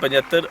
75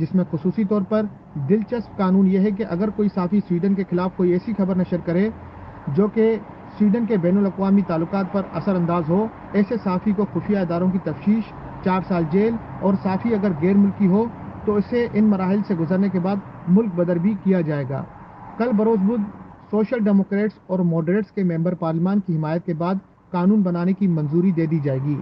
جس میں خصوصی طور پر دلچسپ قانون یہ ہے کہ اگر کوئی صحافی سویڈن کے خلاف کوئی ایسی خبر نشر کرے جو کہ سویڈن کے بین الاقوامی تعلقات پر اثر انداز ہو، ایسے صحافی کو خفیہ اداروں کی تفتیش، 4 سال جیل، اور صحافی اگر غیر ملکی ہو تو اسے ان مراحل سے گزرنے کے بعد ملک بدر بھی کیا جائے گا۔ کل بروز بدھ سوشل ڈیموکریٹس اور ماڈریٹس کے ممبر پارلیمان کی حمایت کے بعد قانون بنانے کی منظوری دے دی جائے گی۔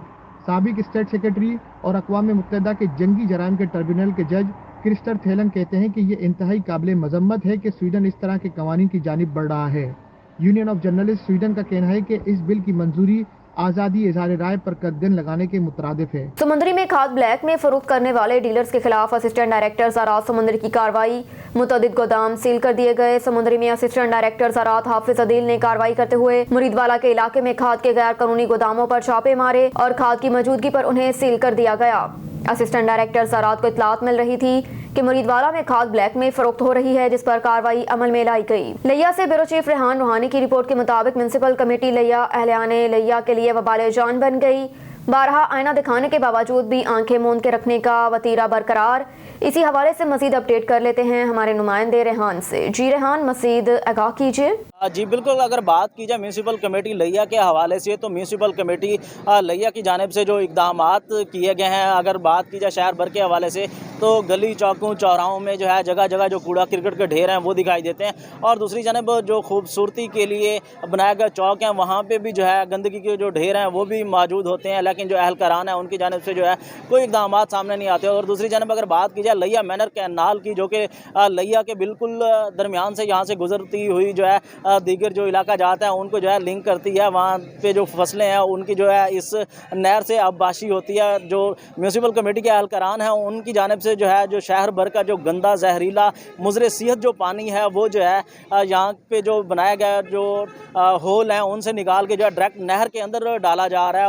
سابق اسٹیٹ سیکرٹری اور اقوام متحدہ کے جنگی جرائم کے ٹربیونل کے جج کرسٹر تھیلن کہتے ہیں کہ یہ انتہائی قابل مذمت ہے کہ سویڈن اس طرح کے قوانین کی جانب بڑھ رہا ہے۔ یونین آف جرنلسٹ سویڈن کا کہنا ہے کہ اس بل کی منظوری آزادی اظہار رائے پر قدغن لگانے کے مترادف ہے۔ سمندری میں کھاد بلیک میں فروخت کرنے والے ڈیلرز کے خلاف اسسٹنٹ ڈائریکٹر زراعت سمندری کی کارروائی، متعدد گودام سیل کر دیے گئے۔ سمندری میں اسسٹنٹ ڈائریکٹر زراعت حافظ عدیل نے کارروائی کرتے ہوئے مریدوالا کے علاقے میں کھاد کے غیر قانونی گوداموں پر چھاپے مارے اور کھاد کی موجودگی پر انہیں سیل کر دیا گیا۔ اسسٹنٹ ڈائریکٹر زراعت کو اطلاعات مل رہی تھی کہ مریدوالا میں کھاد بلیک میں فروخت ہو رہی ہے، جس پر کارروائی عمل میں لائی گئی۔ لیا سے بیورو چیف ریحان روحانی کی رپورٹ کے مطابق میونسپل کمیٹی لیا اہلیان لیا کے لیے وبال جان بن گئی۔ بارہا آئینہ دکھانے کے باوجود بھی آنکھیں موند کے رکھنے کا وتیرہ برقرار۔ اسی حوالے سے مزید اپڈیٹ کر لیتے ہیں ہمارے نمائندے ریحان سے۔ جی ریحان، مزید آگاہ کیجیے۔ جی بالکل، اگر بات کی جائے میونسپل کمیٹی لیا کے حوالے سے تو میونسپل کمیٹی لیا کی جانب سے جو اقدامات کیے گئے ہیں، اگر بات کی جائے شہر بھر کے حوالے سے تو گلی چوکوں چوراہوں میں جو ہے جگہ جگہ جو کوڑا کرکٹ کے ڈھیر ہیں وہ دکھائی دیتے ہیں، اور دوسری جانب جو خوبصورتی کے لیے بنائے گئے چوک ہیں وہاں پہ بھی جو ہے گندگی کے جو ڈھیر ہیں وہ بھی موجود ہوتے ہیں، لیکن جو اہلکاران ہیں ان کی جانب سے جو ہے کوئی اقدامات سامنے نہیں آتے۔ اور دوسری جانب اگر بات کی جائے لیا مینر کینال کی، جو کہ لیا کے بالکل درمیان سے یہاں سے گزرتی ہوئی جو ہے دیگر جو علاقہ جاتا ہے ان کو جو ہے لنک کرتی ہے، وہاں پہ جو فصلیں ہیں ان کی جو ہے اس نہر سے آبپاشی ہوتی ہے۔ جو میونسپل کمیٹی کے اہلکاران ہیں ان کی جانب سے جو ہے جو شہر بھر کا جو گندا زہریلا مضر صحت جو پانی ہے وہ جو ہے یہاں پہ جو بنایا گیا جو ہول ہیں ان سے نکال کے جو ہے ڈائریکٹ نہر کے اندر ڈالا جا رہا ہے،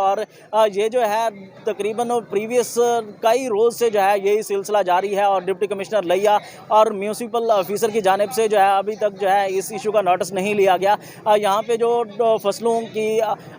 اور یہ جو ہے تقریباً پریویس کئی روز سے جو ہے یہی سلسلہ جاری ہے، اور ڈپٹی کمشنر لیا اور میونسپل آفیسر کی جانب سے جو ہے ابھی تک جو ہے اس ایشو کا نوٹس نہیں لیا گیا۔ یہاں پہ جو فصلوں کی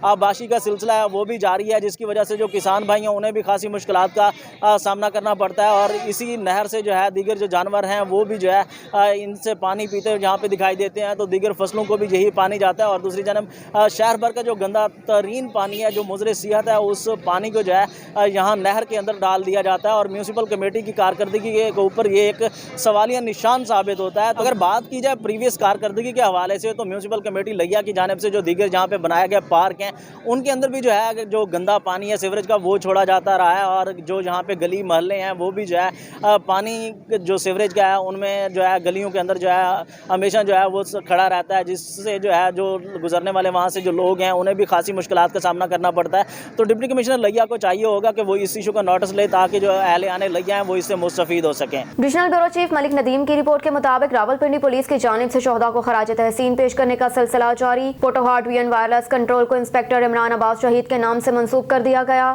آباشی کا سلسلہ ہے وہ بھی جاری ہے، جس کی وجہ سے جو کسان بھائی ہیں انہیں بھی خاصی مشکلات کا سامنا کرنا پڑتا ہے، اور اسی نہر سے جو ہے دیگر جو جانور ہیں وہ بھی جو ہے ان سے پانی پیتے ہوئے یہاں پہ دکھائی دیتے ہیں، تو دیگر فصلوں کو بھی یہی پانی جاتا ہے۔ اور دوسری جانب شہر بھر کا جو گندا ترین پانی ہے جو مضر صحت ہے اس پانی کو جو ہے یہاں نہر کے اندر ڈال دیا جاتا ہے، اور میونسپل کمیٹی کی کارکردگی کے اوپر یہ ایک سوالیہ نشان ثابت ہوتا ہے۔ اگر بات کی جائے پریویس کارکردگی کے حوالے سے تو میونسپل کمیٹی لیا کی جانب سے جو دیگر جہاں پہ بنایا گیا پارک ہیں ان کے اندر بھی جو ہے جو گندا پانی ہے سیوریج کا وہ چھوڑا جاتا رہا ہے، اور جو یہاں پہ گلی محلے ہیں وہ بھی جو ہے پانی جو سیوریج کا ہے ان میں جو ہے گلیوں کے اندر جو ہے ہمیشہ جو ہے وہ کھڑا رہتا ہے، جس سے جو ہے جو گزرنے والے وہاں سے جو لوگ ہیں انہیں بھی خاصی مشکلات کا سامنا کرنا پڑتا ہے۔ تو ڈپٹی کمشنر لیا کو چاہیے ہوگا کہ وہ اس ایشو کا نوٹس لے تاکہ جو اہلیان لیا ہیں وہ اس سے مستفید ہو سکیں۔ ڈویژنل بیورو چیف ملک ندیم کی رپورٹ کے مطابق راولپنڈی پولیس کی جانب سے شہداء کو خراج تحسین پیش کرنے کا سلسلہ جاری۔ پوٹوہار ڈویژن وائرلیس کنٹرول کو انسپکٹر عمران عباس شہید کے نام سے منسوب کر دیا گیا۔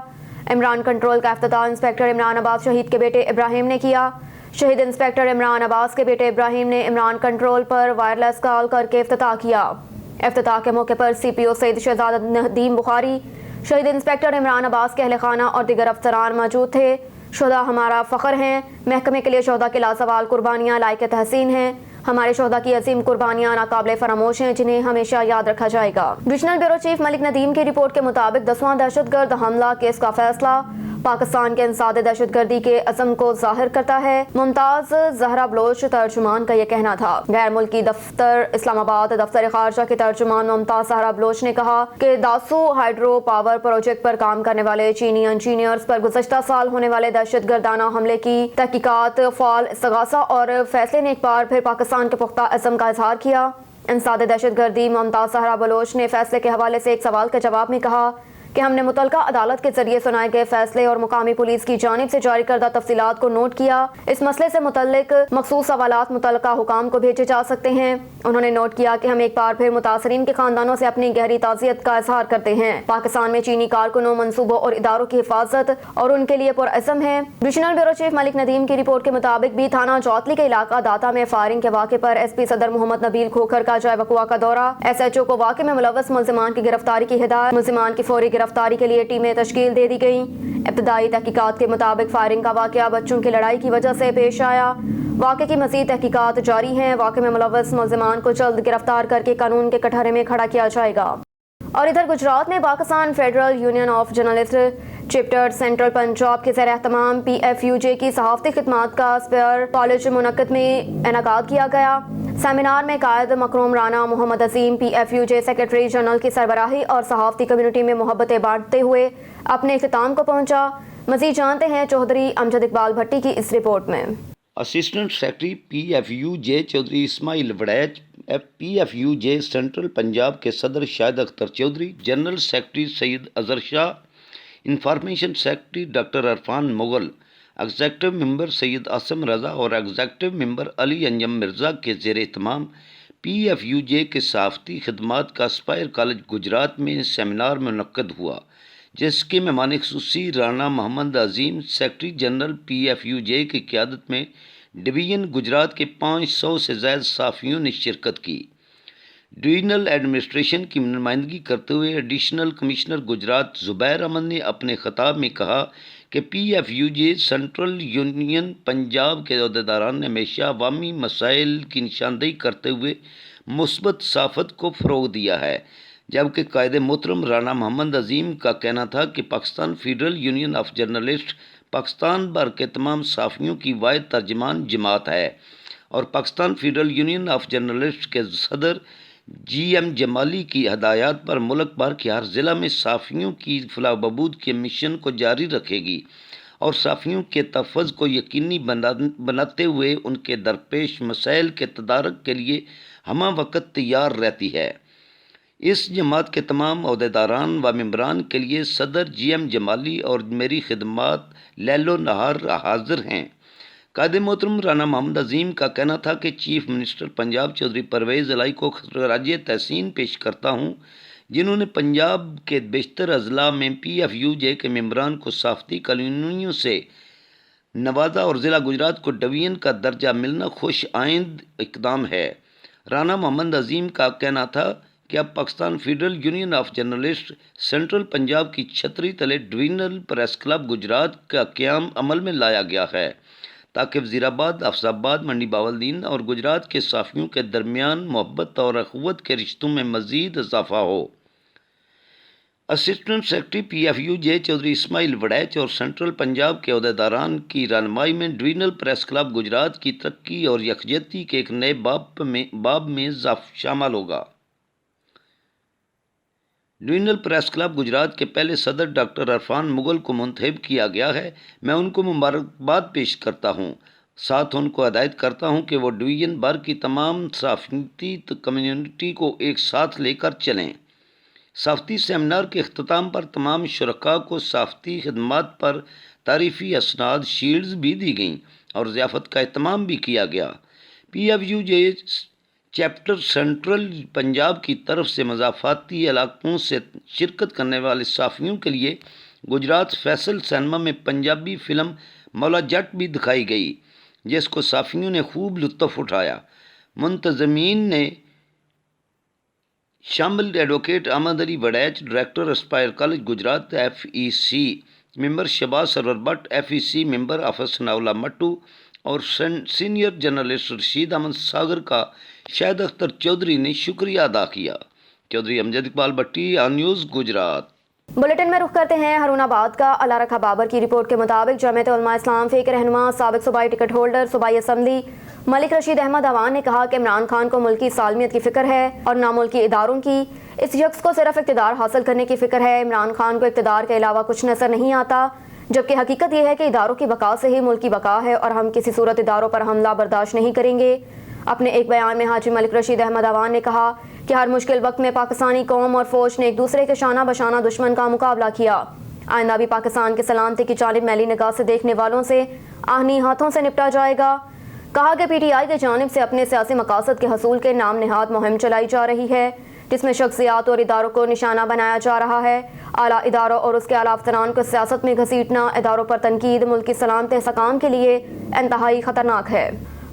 عمران کنٹرول کا افتتاح انسپکٹر عمران عباس شہید کے بیٹے ابراہیم نے کیا۔ شہید انسپکٹر عمران عباس کے بیٹے ابراہیم نے عمران کنٹرول پر وائرلیس کال کر کے افتتاح کیا۔ افتتاح کے موقع پر سی پی او سید شہزاد ندیم بخاری، شہید انسپکٹر عمران عباس کے اہل خانہ اور دیگر افسران موجود تھے۔ شہداء ہمارا فخر ہیں، محکمے کے لیے شہداء کی لازوال قربانیاں لائق تحسین ہیں۔ ہمارے شہداء کی عظیم قربانیاں ناقابل فراموش ہیں جنہیں ہمیشہ یاد رکھا جائے گا۔ ڈویژنل بیورو چیف ملک ندیم کی رپورٹ کے مطابق 10واں دہشت گرد حملہ کیس کا فیصلہ پاکستان کے انسداد دہشت گردی کے عزم کو ظاہر کرتا ہے۔ ممتاز زہرا بلوچ ترجمان کا یہ کہنا تھا۔ غیر ملکی دفتر اسلام آباد دفتر خارجہ کے ترجمان ممتاز زہرا بلوچ نے کہا کہ داسو ہائیڈرو پاور پروجیکٹ پر کام کرنے والے چینی انجینئرز پر گزشتہ سال ہونے والے دہشت گردانہ حملے کی تحقیقات، فعال استغاثہ اور فیصلے نے ایک بار پھر پاکستان کے پختہ عزم کا اظہار کیا۔ انسداد دہشت گردی ممتاز زہرا بلوچ نے فیصلے کے حوالے سے ایک سوال کے جواب میں کہا کہ ہم نے متعلقہ عدالت کے ذریعے سنائے گئے فیصلے اور مقامی پولیس کی جانب سے جاری کردہ تفصیلات کو نوٹ کیا۔ اس مسئلے سے متعلق مخصوص سوالات متعلقہ حکام کو بھیجے جا سکتے ہیں۔ انہوں نے نوٹ کیا کہ ہم ایک بار پھر متاثرین کے خاندانوں سے اپنی گہری تعزیت کا اظہار کرتے ہیں۔ پاکستان میں چینی کارکنوں، منصوبوں اور اداروں کی حفاظت اور ان کے لیے پرعزم ہے۔ ڈویژنل بیورو چیف ملک ندیم کی رپورٹ کے مطابق بھی تھانہ جوتلی کے علاقہ داتا میں فائرنگ کے واقعے پر ایس پی صدر محمد نبیل کھوکھر کا جائے وقوع کا دورہ۔ ایس ایچ او کو واقعے میں ملوث ملزمان کی گرفتاری کی ہدایت۔ ملزمان کی فوری گرفتاری گرفتاری کے لیے ٹیمیں تشکیل دے دی گئیں۔ ابتدائی تحقیقات کے مطابق فائرنگ کا واقعہ بچوں کی لڑائی کی وجہ سے پیش آیا۔ واقعے کی مزید تحقیقات جاری ہیں۔ واقعے میں ملوث ملزمان کو جلد گرفتار کر کے قانون کے کٹہرے میں کھڑا کیا جائے گا۔ اور ادھر گجرات میں Pakistan federal union of journalist chapter central Punjab کے زیر اہتمام PFUJ کی صحافتی خدمات کا اسپیئر کالج منعقد میں انعقاد کیا گیا۔ سیمینار میں قائد مکروم رانا محمد عظیم PFUJ سیکرٹری جنرل کی سربراہی اور صحافتی کمیونٹی میں محبتیں بانٹتے ہوئے اپنے اختتام کو پہنچا۔ مزید جانتے ہیں چودھری امجد اقبال بھٹی کی اس رپورٹ میں۔ Assistant secretary PFUJ Chaudhry Ismail Warraich, PFUJ central Punjab کے صدر Shahid Akhtar Chaudhry, general secretary Syed Azhar Shah, information secretary doctor Irfan Mughal, executive member Syed Asim Raza اور ایگزیکٹو ممبر علی انجم مرزا کے زیر اہتمام PFUJ کے صحافتی خدمات کا اسپائر کالج گجرات میں سیمینار منعقد ہوا، جس کے مہمان خصوصی رانا محمد عظیم سیکرٹری جنرل PFUJ کی قیادت میں ڈویژن گجرات کے 500 سے زائد صحافیوں نے شرکت کی۔ ڈویژنل ایڈمنسٹریشن کی نمائندگی کرتے ہوئے ایڈیشنل کمشنر گجرات زبیر احمد نے اپنے خطاب میں کہا کہ PFUJ سینٹرل یونین پنجاب کے عہدیداران نے ہمیشہ عوامی مسائل کی نشاندہی کرتے ہوئے مثبت صحافت کو فروغ دیا ہے، جبکہ قائد محترم رانا محمد عظیم کا کہنا تھا کہ Pakistan federal union of journalist Pakistan بھر کے تمام صحافیوں کی واحد ترجمان جماعت ہے، اور Pakistan federal union of journalist کے صدر GM جمالی کی ہدایات پر ملک بھر کے ہر ضلع میں صحافیوں کی فلاح و بہبود کے مشن کو جاری رکھے گی اور صحافیوں کے تحفظ کو یقینی بناتے ہوئے ان کے درپیش مسائل کے تدارک کے لیے ہمہ وقت تیار رہتی ہے۔ اس جماعت کے تمام عہدیداران و ممبران کے لیے صدر GM جمالی اور میری خدمات لیل و نہار حاضر ہیں۔ قائد محترم رانا محمد عظیم کا کہنا تھا کہ چیف منسٹر پنجاب چودھری پرویز الہی کو خراج تحسین پیش کرتا ہوں، جنہوں نے پنجاب کے بیشتر اضلاع میں PFUJ کے ممبران کو صحافتی کالونیوں سے نوازا اور ضلع گجرات کو ڈویژن کا درجہ ملنا خوش آئند اقدام ہے۔ رانا محمد عظیم کا کہنا تھا کہ اب Pakistan federal union of journalist central Punjab کی چھتری تلے ڈویژنل پریس کلب گجرات کا قیام عمل میں لایا گیا ہے، تاکہ وزیر آباد، حفظ آباد، منڈی باولدین اور گجرات کے صحافیوں کے درمیان محبت اور اخوت کے رشتوں میں مزید اضافہ ہو۔ Assistant secretary PFUJ Chaudhry Ismail وڑیچ اور سینٹرل پنجاب کے عہدیداران کی رہنمائی میں ڈویژنل پریس کلب گجرات کی ترقی اور یکجہتی کے ایک نئے باب میں شامل ہوگا۔ ڈویژنل پریس کلب گجرات کے پہلے صدر ڈاکٹر عرفان مغل کو منتخب کیا گیا ہے۔ میں ان کو مبارکباد پیش کرتا ہوں، ساتھ ان کو ہدایت کرتا ہوں کہ وہ ڈویژن بھر کی تمام صحافتی کمیونٹی کو ایک ساتھ لے کر چلیں۔ صحافتی سیمینار کے اختتام پر تمام شرکاء کو صحافتی خدمات پر تعریفی اسناد شیلڈز بھی دی گئیں اور ضیافت کا اہتمام بھی کیا گیا۔ PFUJ چیپٹر سینٹرل پنجاب کی طرف سے مضافاتی علاقوں سے شرکت کرنے والے صحافیوں کے لیے گجرات فیصل سینما میں پنجابی فلم مولا جٹ بھی دکھائی گئی، جس کو صحافیوں نے خوب لطف اٹھایا۔ منتظمین نے شامل advocate Ahmad Ali Warraich, director Aspire college Gujrat FEC، member Shahbaz Sarwar Butt FEC member office Sanaullah Mattu اور سینئر جرنلسٹ رشید احمد ساگر کا شاہد اختر چودھری نے شکریہ ادا کیا۔ Chaudhry Amjad Iqbal Bhatti, On News Gujrat. Bulletin میں رخ کرتے ہیں ہارون آباد کا۔ اللہ رکھا بابر کی رپورٹ کے مطابق جمعیت علماء اسلام فے کے رہنما، سابق صوبائی ٹکٹ ہولڈر صوبائی اسمبلی ملک رشید احمد اعوان نے کہا کہ عمران خان کو ملکی سالمیت کی فکر ہے اور نہ ملکی اداروں کی۔ اس شخص کو صرف اقتدار حاصل کرنے کی فکر ہے۔ عمران خان کو اقتدار کے علاوہ کچھ نظر نہیں آتا، جبکہ حقیقت یہ ہے کہ اداروں کی بقا سے ہی ملک کی بقا ہے اور ہم کسی صورت اداروں پر حملہ برداشت نہیں کریں گے۔ اپنے ایک بیان میں حاجی ملک رشید احمد اعوان نے کہا کہ ہر مشکل وقت میں پاکستانی قوم اور فوج نے ایک دوسرے کے شانہ بشانہ دشمن کا مقابلہ کیا۔ آئندہ بھی پاکستان کے سلامتی کی جانب میلی نگاہ سے دیکھنے والوں سے آہنی ہاتھوں سے نپٹا جائے گا۔ کہا کہ PTI کی جانب سے اپنے سیاسی مقاصد کے حصول کے نام نہاد مہم چلائی جا رہی ہے، جس میں شخصیات اور اداروں کو نشانہ بنایا جا رہا ہے۔ اعلیٰ اداروں اور اس کے اعلیٰ افسران کو سیاست میں گھسیٹنا، اداروں پر تنقید ملک کی سلامت استحکام کے لیے انتہائی خطرناک ہے۔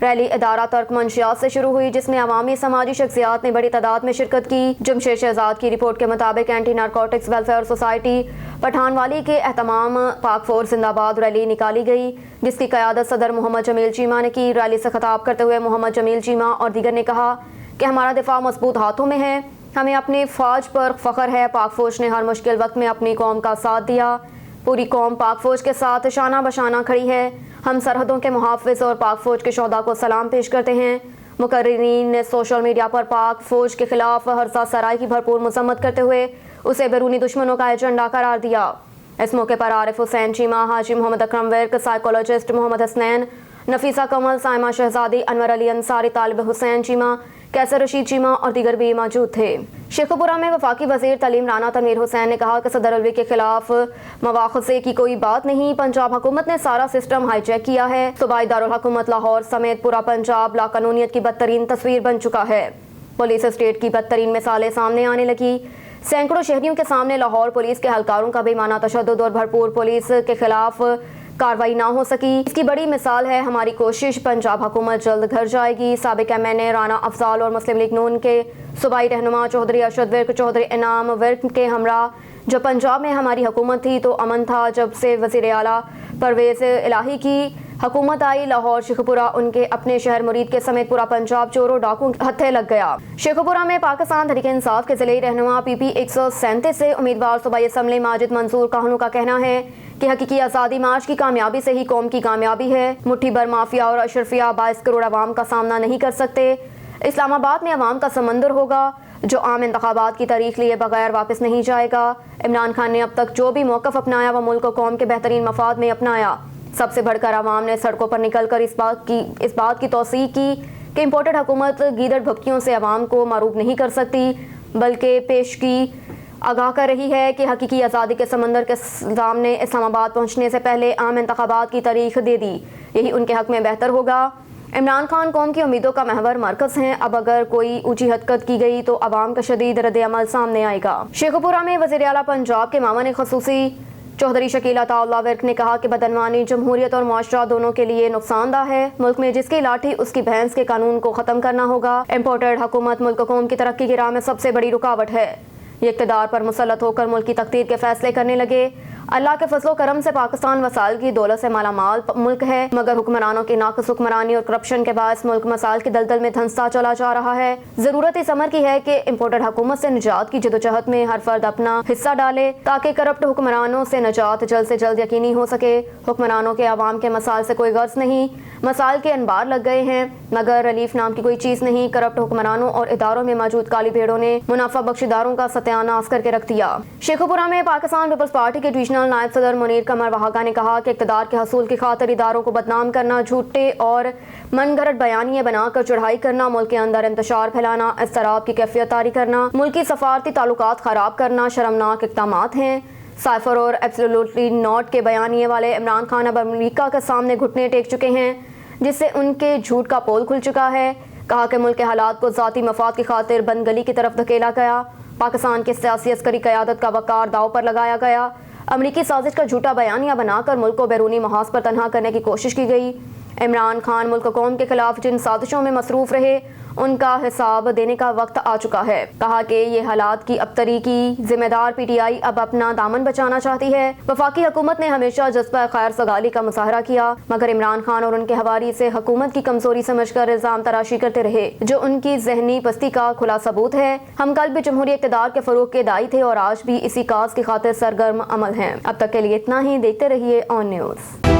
ریلی ادارہ ترک منشیات سے شروع ہوئی جس میں عوامی سماجی شخصیات نے بڑی تعداد میں شرکت کی۔ جمشید شہزاد کی رپورٹ کے مطابق anti narcotics welfare society Pathan Wali کے اہتمام پاک فورس زندہ باد ریلی نکالی گئی جس کی قیادت صدر محمد جمیل چیمہ نے کی۔ ریلی سے خطاب کرتے ہوئے محمد جمیل چیمہ اور دیگر نے کہا کہ ہمارا دفاع مضبوط ہاتھوں میں ہے، ہمیں اپنی فوج پر فخر ہے۔ پاک فوج نے ہر مشکل وقت میں اپنی قوم کا ساتھ دیا، پوری قوم پاک فوج کے ساتھ شانہ بشانہ کھڑی ہے۔ ہم سرحدوں کے محافظ اور پاک فوج کے شہداء کو سلام پیش کرتے ہیں۔ مقررین نے سوشل میڈیا پر پاک فوج کے خلاف ہرزہ سرائی کی بھرپور مذمت کرتے ہوئے اسے بیرونی دشمنوں کا ایجنڈا قرار دیا۔ اس موقع پر عارف حسین چیمہ، حاجی محمد اکرم ورک، سائیکولوجسٹ محمد حسنین، نفیسہ کمل، سائمہ شہزادی، انور علی انصاری، طالب حسین چیمہ، کیسر رشید چیمہ اور دیگر بھی موجود تھے۔ شیخ پورہ میں وفاقی وزیر تعلیم رانا تنویر حسین نے کہا کہ صدر الوی کے خلاف مواخذے کی کوئی بات نہیں، پنجاب حکومت نے سارا سسٹم ہائی جیک کیا ہے۔ صوبائی دارالحکومت لاہور سمیت پورا پنجاب لاقانونیت کی بدترین تصویر بن چکا ہے۔ پولیس اسٹیٹ کی بدترین مثالیں سامنے آنے لگی۔ سینکڑوں شہریوں کے سامنے لاہور پولیس کے اہلکاروں کا بے معنی تشدد اور بھرپور پولیس کے خلاف کارروائی نہ ہو سکی۔ اس کی بڑی مثال ہے ہماری کوشش، پنجاب حکومت جلد گھر جائے گی۔ سابق ایم این اے رانا افضال اور مسلم لیگ نون کے صوبائی رہنما چودھری ارشد ورک، چودھری انعام ورک کے ہمراہ جب پنجاب میں ہماری حکومت تھی تو امن تھا۔ جب سے وزیر اعلیٰ پرویز الہی کی حکومت آئی، لاہور شیخ پورہ ان کے اپنے شہر مرید کے سمیت پورا پنجاب چوروں ڈاکوں کے ہتھے لگ گیا۔ شیخ پورہ میں پاکستان تحریک انصاف کے ضلعی رہنما پی پی 137 سے امیدوار صوبائی اسمبلی ماجد منصور کاہنو کا کہنا ہے کہ حقیقی آزادی مارچ کی کامیابی سے ہی قوم کی کامیابی ہے۔ مٹھی بھر مافیا اور اشرفیہ 22 کروڑ عوام کا سامنا نہیں کر سکتے۔ اسلام آباد میں عوام کا سمندر ہوگا جو عام انتخابات کی تاریخ لیے بغیر واپس نہیں جائے گا۔ عمران خان نے اب تک جو بھی موقف اپنایا وہ ملک و قوم کے بہترین مفاد میں اپنایا۔ سب سے بڑھ کر عوام نے سڑکوں پر نکل کر اس بات کی توثیق کی کہ امپورٹڈ حکومت گیدڑ بھبکیوں سے عوام کو معروف نہیں کر سکتی، بلکہ پیش کی آگاہ کر رہی ہے کہ حقیقی آزادی کے سمندر کے سامنے اسلام آباد پہنچنے سے پہلے عام انتخابات کی تاریخ دے دی، یہی ان کے حق میں بہتر ہوگا۔ عمران خان قوم کی امیدوں کا محور مرکز ہیں، اب اگر کوئی اونچی حرکت کی گئی تو عوام کا شدید رد عمل سامنے آئے گا۔ شیخ پورہ میں وزیر اعلیٰ پنجاب کے معاون خصوصی چودھری شکیل عطا اللہ ورک نے کہا کہ بدعنوانی جمہوریت اور معاشرہ دونوں کے لیے نقصان دہ ہے۔ ملک میں جس کی لاٹھی اس کی بھینس کے قانون کو ختم کرنا ہوگا۔ امپورٹڈ حکومت ملک و قوم کی ترقی کی راہ میں سب سے بڑی رکاوٹ ہے۔ یہ اقتدار پر مسلط ہو کر ملک کی تقدیر کے فیصلے کرنے لگے۔ اللہ کے فضل و کرم سے پاکستان وسائل کی دولت سے مالا مال ملک ہے، مگر حکمرانوں کی ناقص حکمرانی اور کرپشن کے باعث ملک مسائل کی دلدل میں دھنستا چلا جا رہا ہے۔ ضرورت اس امر کی ہے کہ امپورٹڈ حکومت سے نجات کی جدوجہد میں ہر فرد اپنا حصہ ڈالے تاکہ کرپٹ حکمرانوں سے نجات جلد سے جلد یقینی ہو سکے۔ حکمرانوں کے عوام کے مسائل سے کوئی غرض نہیں، مسائل کے انبار لگ گئے ہیں مگر ریلیف نام کی کوئی چیز نہیں۔ کرپٹ حکمرانوں اور اداروں میں موجود کالی بھیڑوں نے منافع بخش اداروں کا ستیہ ناش کر کے رکھ دیا۔ شیخ پورہ میں پاکستان پیپلز پارٹی کے ڈویژنل نائب صدر منیر قمر وہاگا نے کہا کہ اقتدار کے حصول کی خاطر اداروں کو بدنام کرنا، جھوٹے اور من گھڑت بیانیے بنا کر چڑھائی کرنا، ملک کے اندر انتشار پھیلانا، اضطراب کی کیفیت طاری کرنا، ملکی سفارتی تعلقات خراب کرنا شرمناک اقدامات ہیں۔ سائفر اور ایبسولوٹلی ناٹ کے بیانیے والے عمران خان اب امریکہ کے سامنے گھٹنے ٹیک چکے ہیں جس سے ان کے جھوٹ کا پول کھل چکا ہے۔ کہا کہ ملک کے حالات کو ذاتی مفاد کی خاطر بند گلی کی طرف دھکیلا گیا، پاکستان کی سیاسی عسکری قیادت کا وقار داؤ پر لگایا گیا، امریکی سازش کا جھوٹا بیانیہ بنا کر ملک کو بیرونی محاذ پر تنہا کرنے کی کوشش کی گئی۔ عمران خان ملک و قوم کے خلاف جن سازشوں میں مصروف رہے ان کا حساب دینے کا وقت آ چکا ہے۔ کہا کہ یہ حالات کی ابتری کی ذمہ دار پی ٹی آئی اب اپنا دامن بچانا چاہتی ہے۔ وفاقی حکومت نے ہمیشہ جذبہ خیر سگالی کا مظاہرہ کیا مگر عمران خان اور ان کے حواری سے حکومت کی کمزوری سمجھ کر الزام تراشی کرتے رہے جو ان کی ذہنی پستی کا کھلا ثبوت ہے۔ ہم کل بھی جمہوری اقتدار کے فروغ کے داعی تھے اور آج بھی اسی کاز کی خاطر سرگرم عمل ہیں۔ اب تک کے لیے اتنا ہی، دیکھتے رہیے آن نیوز۔